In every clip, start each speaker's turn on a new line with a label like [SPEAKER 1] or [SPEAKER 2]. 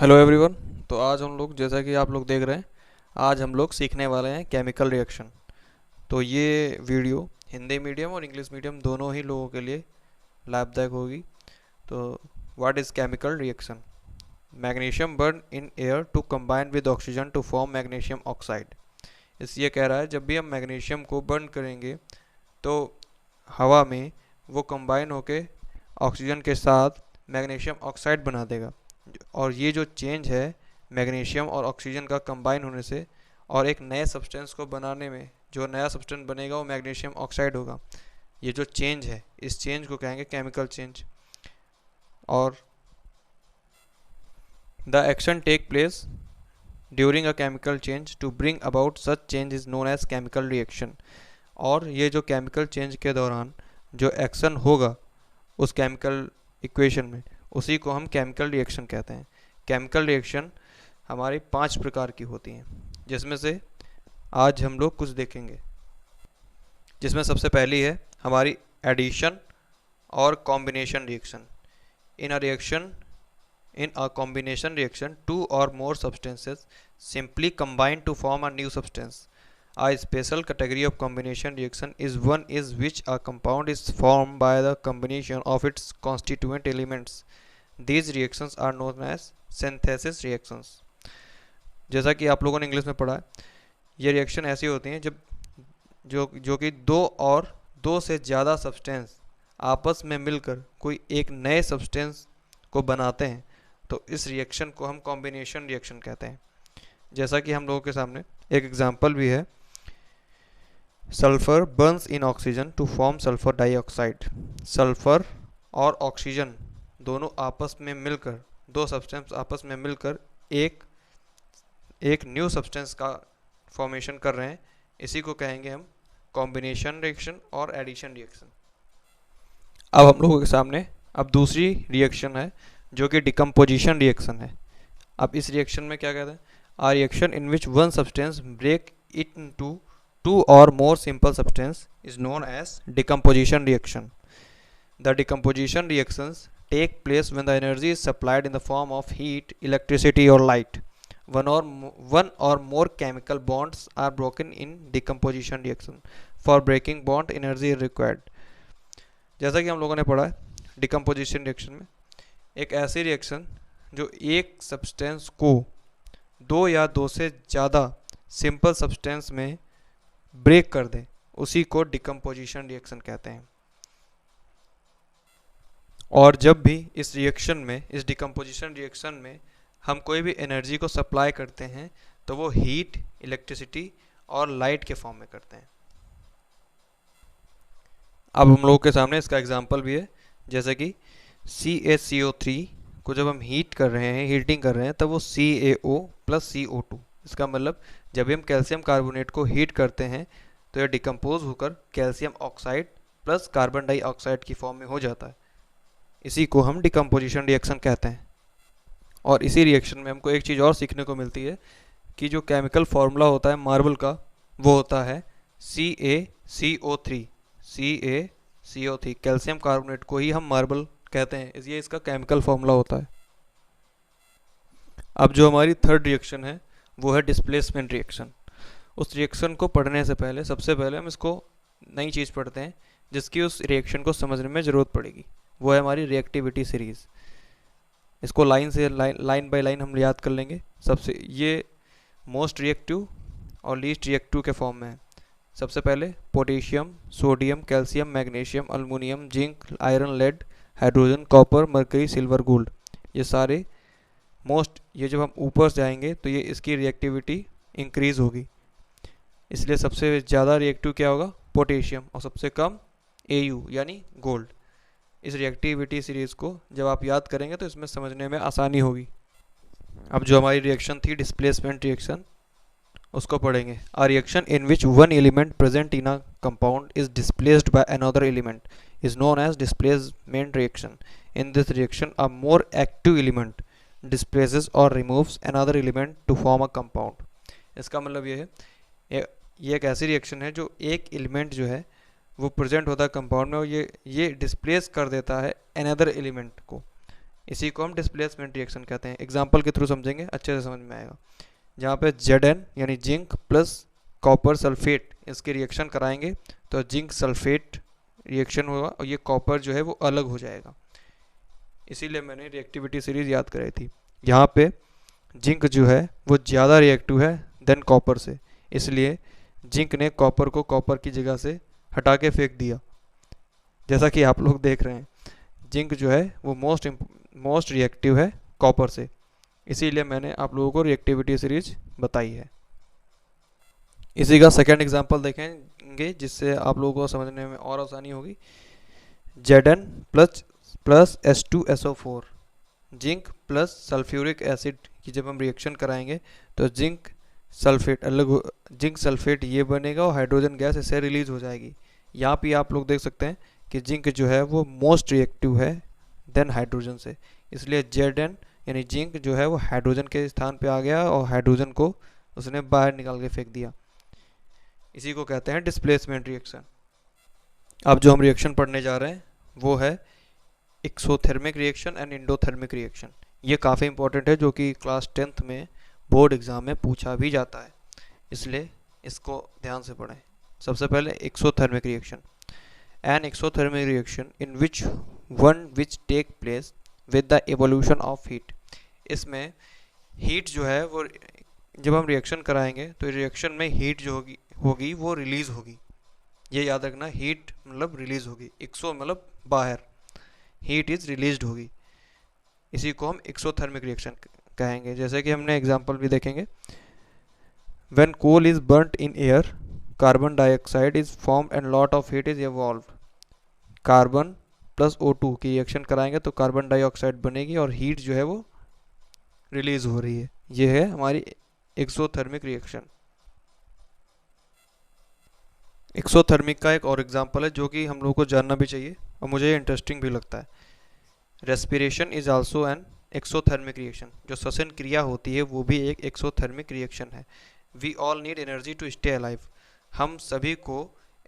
[SPEAKER 1] Hello everyone. तो आज हम लोग, जैसा कि आप लोग देख रहे हैं, आज हम लोग सीखने वाले हैं केमिकल रिएक्शन। तो ये वीडियो हिंदी मीडियम और इंग्लिश मीडियम दोनों ही लोगों के लिए लाभदायक होगी। तो what is chemical reaction? Magnesium burn in air to combine with oxygen to form magnesium oxide. इस ये कह रहा है, जब भी हम मैग्नीशियम को बर्न करेंगे तो हवा में वो कंबाइन होके ऑक्सीजन के साथ मैग्नीशियम ऑक्साइड बना देगा। और ये जो चेंज है मैग्नीशियम और ऑक्सीजन का कंबाइन होने से और एक नए सब्सटेंस को बनाने में, जो नया सब्सटेंस बनेगा वो मैग्नीशियम ऑक्साइड होगा। ये जो चेंज है, इस चेंज को कहेंगे केमिकल चेंज। और the action take place during a chemical change to bring about such change is known as chemical reaction. और ये जो केमिकल चेंज के दौरान जो एक्शन होगा उस केमिकल इक्वेशन में, उसी को हम केमिकल रिएक्शन कहते हैं। केमिकल रिएक्शन हमारी 5 प्रकार की होती हैं, जिसमें से आज हम लोग कुछ देखेंगे। जिसमें सबसे पहली है हमारी एडिशन और combination reaction. In a reaction in a combination reaction, two or more substances simply combine to form a new substance. A special category of combination reaction is one is which a compound is formed by the combination of its constituent elements. These reactions are known as synthesis reactions. जैसा कि आप लोगों ने English में पढ़ा है, ये reaction ऐसी होती हैं जब जो कि दो से ज़्यादा सब्सटेंस आपस में मिलकर कोई एक नए सब्सटेंस को बनाते हैं। तो इस रिएक्शन को हम कॉम्बिनेशन रिएक्शन कहते हैं। जैसा कि हम लोगों के सामने एक एग्जांपल भी है, sulphur burns in oxygen to form sulphur dioxide. Sulphur और ऑक्सीजन दोनों आपस में मिलकर, दो सब्सटेंस आपस में मिलकर एक एक न्यू सब्सटेंस का फॉर्मेशन कर रहे हैं। इसी को कहेंगे हम कॉम्बिनेशन रिएक्शन और एडिशन रिएक्शन। अब हम लोगों के सामने अब दूसरी रिएक्शन है जो कि डिकम्पोजिशन रिएक्शन है। अब इस रिएक्शन में क्या कहते हैं? A reaction in which one substance break it into two or more simple substance is known as decomposition reaction. The decomposition reactions take place when the energy is supplied in the form of heat, electricity or light. One or more chemical bonds are broken in decomposition reaction. For breaking bond, energy is required. जैसा कि हम लोगों ने पढ़ा है, decomposition reaction में एक ऐसी रिएक्शन जो एक सब्सटेंस को दो या दो से ज़्यादा सिंपल सब्सटेंस में ब्रेक कर दें, उसी को डिकम्पोजिशन रिएक्शन कहते हैं। और जब भी इस रिएक्शन में, इस डिकम्पोजिशन रिएक्शन में हम कोई भी एनर्जी को सप्लाई करते हैं तो वो हीट, इलेक्ट्रिसिटी और लाइट के फॉर्म में करते हैं। अब हम लोगों के सामने इसका एग्जांपल भी है, जैसे कि CaCO3 को जब हम हीट कर रहे हैं, हीटिंग कर रहे हैं, तब वो CaO प्लस CO2। इसका मतलब जब भी हम कैल्शियम कार्बोनेट को हीट करते हैं तो यह डिकम्पोज होकर calcium oxide plus carbon dioxide की फॉर्म में हो जाता है। इसी को हम डिकम्पोजिशन रिएक्शन कहते हैं। और इसी रिएक्शन में हमको एक चीज़ और सीखने को मिलती है कि जो केमिकल फार्मूला होता है मार्बल का, वो होता है CaCO3। CaCO3 कैल्शियम कार्बोनेट को ही हम मार्बल कहते हैं, ये इसका केमिकल फार्मूला होता है। अब जो हमारी थर्ड रिएक्शन है वो है डिस्प्लेसमेंट रिएक्शन। उस रिएक्शन को पढ़ने से पहले सबसे पहले हम इसको नई चीज़ पढ़ते हैं जिसकी उस रिएक्शन को समझने में ज़रूरत पड़ेगी। वो है हमारी रिएक्टिविटी सीरीज़। इसको लाइन बाय लाइन हम याद कर लेंगे। सबसे ये मोस्ट रिएक्टिव और लीस्ट रिएक्टिव के फॉर्म में है। सबसे पहले potassium, sodium, calcium, magnesium, aluminium, zinc, iron, lead, hydrogen, copper, mercury, silver, gold, ये सारे मोस्ट, ये जब हम ऊपर जाएंगे तो ये इसकी रिएक्टिविटी इंक्रीज होगी। इसलिए सबसे ज़्यादा रिएक्टिव क्या होगा? पोटेशियम, और सबसे कम Au यानी गोल्ड। इस रिएक्टिविटी सीरीज़ को जब आप याद करेंगे तो इसमें समझने में आसानी होगी। अब जो हमारी रिएक्शन थी डिस्प्लेसमेंट रिएक्शन, उसको पढ़ेंगे। A reaction in which one element present in a compound is displaced by another element is known as displacement reaction. In this reaction, a more active element displaces or removes another element to form a compound. इसका मतलब ये है, ये एक ऐसी reaction है जो एक एलिमेंट जो है वो प्रेजेंट होता है कंपाउंड में और ये डिस्प्लेस कर देता है अनदर एलिमेंट को। इसी को हम डिस्प्लेसमेंट रिएक्शन कहते हैं। एग्जाम्पल के थ्रू समझेंगे, अच्छे से समझ में आएगा। जहाँ पे Zn यानी जिंक प्लस कॉपर सल्फेट इसके रिएक्शन कराएंगे तो जिंक सल्फेट रिएक्शन होगा और ये कॉपर जो है वो अलग हो जाएगा। इसीलिए मैंने रिएक्टिविटी सीरीज याद कराई थी। यहाँ पे जिंक जो है वो ज़्यादा रिएक्टिव है देन कॉपर से, इसलिए जिंक ने कॉपर को कॉपर की जगह से हटा के फेंक दिया। जैसा कि आप लोग देख रहे हैं, जिंक जो है वो मोस्ट रिएक्टिव है कॉपर से, इसीलिए मैंने आप लोगों को रिएक्टिविटी सीरीज बताई है। इसी का सेकंड एग्जांपल देखेंगे जिससे आप लोगों को समझने में और आसानी होगी। Zn plus plus H2SO4 zinc plus sulphuric acid की जब हम रिएक्शन कराएंगे तो जिंक सल्फेट ये बनेगा और हाइड्रोजन गैस इससे रिलीज हो जाएगी। यहाँ पे आप लोग देख सकते हैं कि जिंक जो है वो मोस्ट रिएक्टिव है देन हाइड्रोजन से, इसलिए Zn यानी जिंक जो है वो हाइड्रोजन के स्थान पे आ गया और हाइड्रोजन को उसने बाहर निकाल के फेंक दिया। इसी को कहते हैं डिस्प्लेसमेंट रिएक्शन। अब जो हम रिएक्शन पढ़ने जा रहे हैं वो है exothermic reaction and endothermic reaction. ये काफ़ी इंपॉर्टेंट है, जो कि क्लास 10th में बोर्ड एग्ज़ाम में पूछा भी जाता है, इसलिए इसको ध्यान से पढ़ें। सबसे पहले exothermic reaction. An exothermic reaction in which take place with the evolution of heat. इसमें हीट जो है वो जब हम रिएक्शन कराएंगे तो रिएक्शन में हीट जो होगी वो रिलीज होगी। ये याद रखना, हीट मतलब रिलीज होगी, एक्सो मतलब बाहर, हीट इज रिलीज्ड होगी। इसी को हम एक्सोथर्मिक रिएक्शन कहेंगे। जैसे कि हमने एग्जांपल भी देखेंगे, when coal is burnt in air carbon dioxide is form and lot of heat is evolve. Carbon plus O2 की रिएक्शन कराएंगे तो कार्बन डाइऑक्साइड बनेगी और हीट जो है वो रिलीज हो रही है। ये है हमारी एक्सोथर्मिक रिएक्शन। एक्सोथर्मिक का एक और एग्जांपल है जो कि हम लोगों को जानना भी चाहिए और मुझे ये इंटरेस्टिंग भी लगता है। Respiration is also an exothermic reaction. जो श्वसन क्रिया होती है वो भी एक एक्सोथर्मिक रिएक्शन है। We all need energy to stay alive. हम सभी को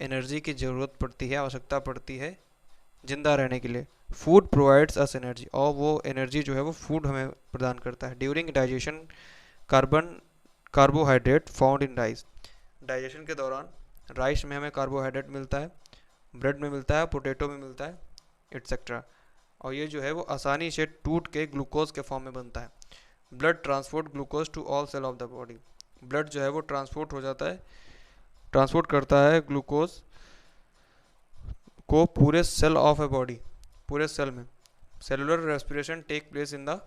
[SPEAKER 1] एनर्जी की ज़रूरत पड़ती है, आवश्यकता पड़ती है जिंदा रहने के लिए। फूड प्रोवाइड्स अस एनर्जी, और वो एनर्जी जो है वो फूड हमें प्रदान करता है। During digestion carbohydrate found in rice. Digestion के दौरान राइस में हमें कार्बोहाइड्रेट मिलता है, ब्रेड में मिलता है, पोटैटो में मिलता है, एट्सेट्रा। और ये जो है वो आसानी से टूट के ग्लूकोज के फॉर्म में बनता है। Blood transport glucose to all cell of the body. Blood जो है वो ट्रांसपोर्ट हो जाता है, ट्रांसपोर्ट करता है ग्लूकोज को पूरे सेल ऑफ ए बॉडी, पूरे सेल में। Cellular respiration take place in the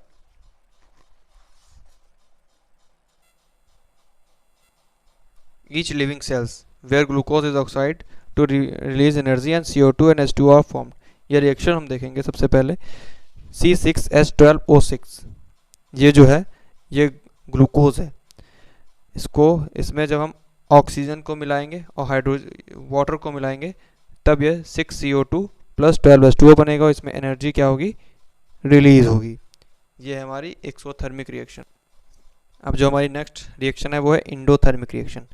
[SPEAKER 1] each living cells where glucose is oxide to release energy and CO2 and H2 are formed। ये रिएक्शन हम देखेंगे सबसे पहले C6H12O6। ये जो है ये ग्लूकोज है। इसमें जब हम ऑक्सीजन को मिलाएंगे और हाइड्रोजन वाटर को मिलाएंगे तब ये 6CO2 प्लस 12H2O बनेगा और इसमें एनर्जी क्या होगी, रिलीज होगी। ये है हमारी एक्सोथर्मिक रिएक्शन। अब जो हमारी नेक्स्ट रिएक्शन है वो है endothermic reaction.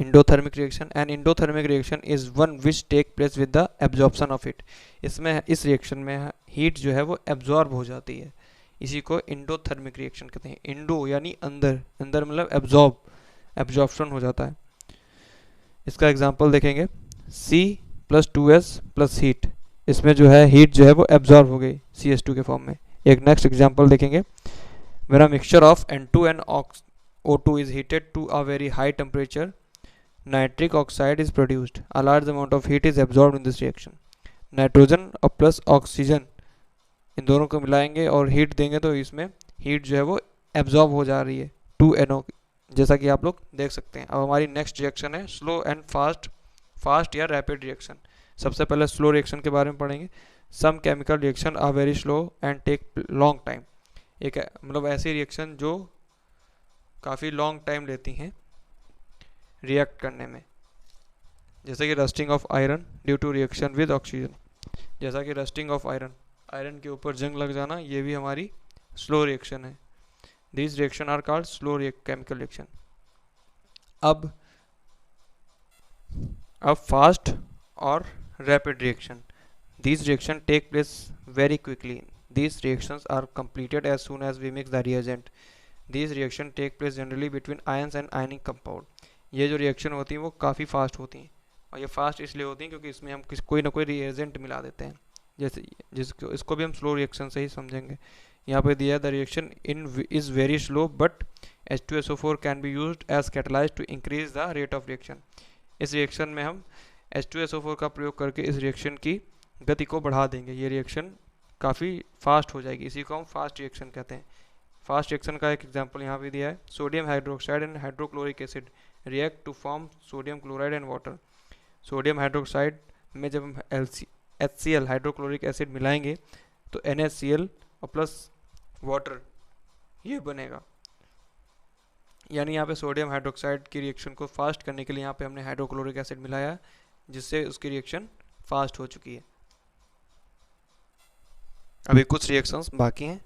[SPEAKER 1] Endothermic reaction and endothermic reaction is one which take place with the absorption of heat. इसमें इस रिएक्शन में हीट जो है वो एब्जॉर्ब हो जाती है, इसी को इंडोथर्मिक रिएक्शन कहते हैं। इंडो यानी अंदर, अंदर मतलब एब्जॉर्प्शन हो जाता है। इसका एग्जांपल देखेंगे C+2S प्लस हीट। इसमें जो है हीट जो है वो एब्जॉर्ब हो गई CH2 के फॉर्म में। एक नेक्स्ट एग्जांपल देखेंगे, when a mixture of N2 and O2 is heated to a very high temperature, nitric oxide is produced. A large amount of heat is absorbed in this reaction. Nitrogen और plus oxygen in दोनों को मिलाएंगे और heat देंगे तो इसमें heat जो है वो एब्जॉर्ब हो जा रही है 2NO, जैसा कि आप लोग देख सकते हैं। अब हमारी नेक्स्ट रिएक्शन है स्लो एंड फास्ट या रैपिड रिएक्शन। सबसे पहले स्लो रिएक्शन के बारे में पढ़ेंगे। Some chemical reaction are very slow and take long time. एक मतलब ऐसी रिएक्शन जो काफ़ी लॉन्ग टाइम लेती हैं रिएक्ट करने में, जैसे कि rusting of iron due to reaction with oxygen. जैसा कि रस्टिंग ऑफ आयरन के ऊपर जंग लग जाना, ये भी हमारी स्लो रिएक्शन है। These reaction are called slow chemical reaction. अब फास्ट और rapid reaction. These reaction take place very quickly. These reactions are completed as soon as we mix the reagent. These reaction take place generally between ions and ionic compound. ये जो reaction होती हैं वो काफ़ी fast होती हैं, और ये फास्ट इसलिए होती हैं क्योंकि इसमें हम कोई ना कोई रिएजेंट मिला देते हैं, जैसे जिसको इसको भी हम स्लो रिएक्शन से ही समझेंगे। यहाँ पे दिया the reaction in is very slow but H2SO4 can be used as catalyse to increase the rate of reaction. इस रिएक्शन में हम H2SO4 का प्रयोग करके इस रिएक्शन की गति को बढ़ा देंगे, ये रिएक्शन काफ़ी फास्ट हो जाएगी, इसी को हम फास्ट रिएक्शन कहते हैं। फास्ट रिएक्शन का एक एग्जांपल यहाँ पे दिया है, sodium hydroxide and hydrochloric acid react to form sodium chloride and water. Sodium hydroxide में जब हम HCl हाइड्रोक्लोरिक एसिड मिलाएंगे तो NaCl और प्लस वाटर ये बनेगा। यानी यहाँ पे सोडियम हाइड्रोक्साइड की रिएक्शन को फास्ट करने के लिए यहाँ पे हमने हाइड्रोक्लोरिक एसिड मिलाया, जिससे उसकी रिएक्शन फास्ट हो चुकी है। अभी कुछ रिएक्शंस बाकी हैं,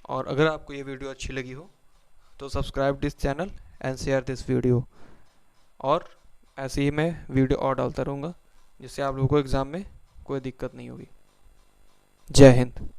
[SPEAKER 1] और अगर आपको ये वीडियो अच्छी लगी हो तो subscribe this channel and share this video, और ऐसे ही मैं वीडियो और डालता रहूँगा जिससे आप लोगों को एग्ज़ाम में कोई दिक्कत नहीं होगी। जय हिंद।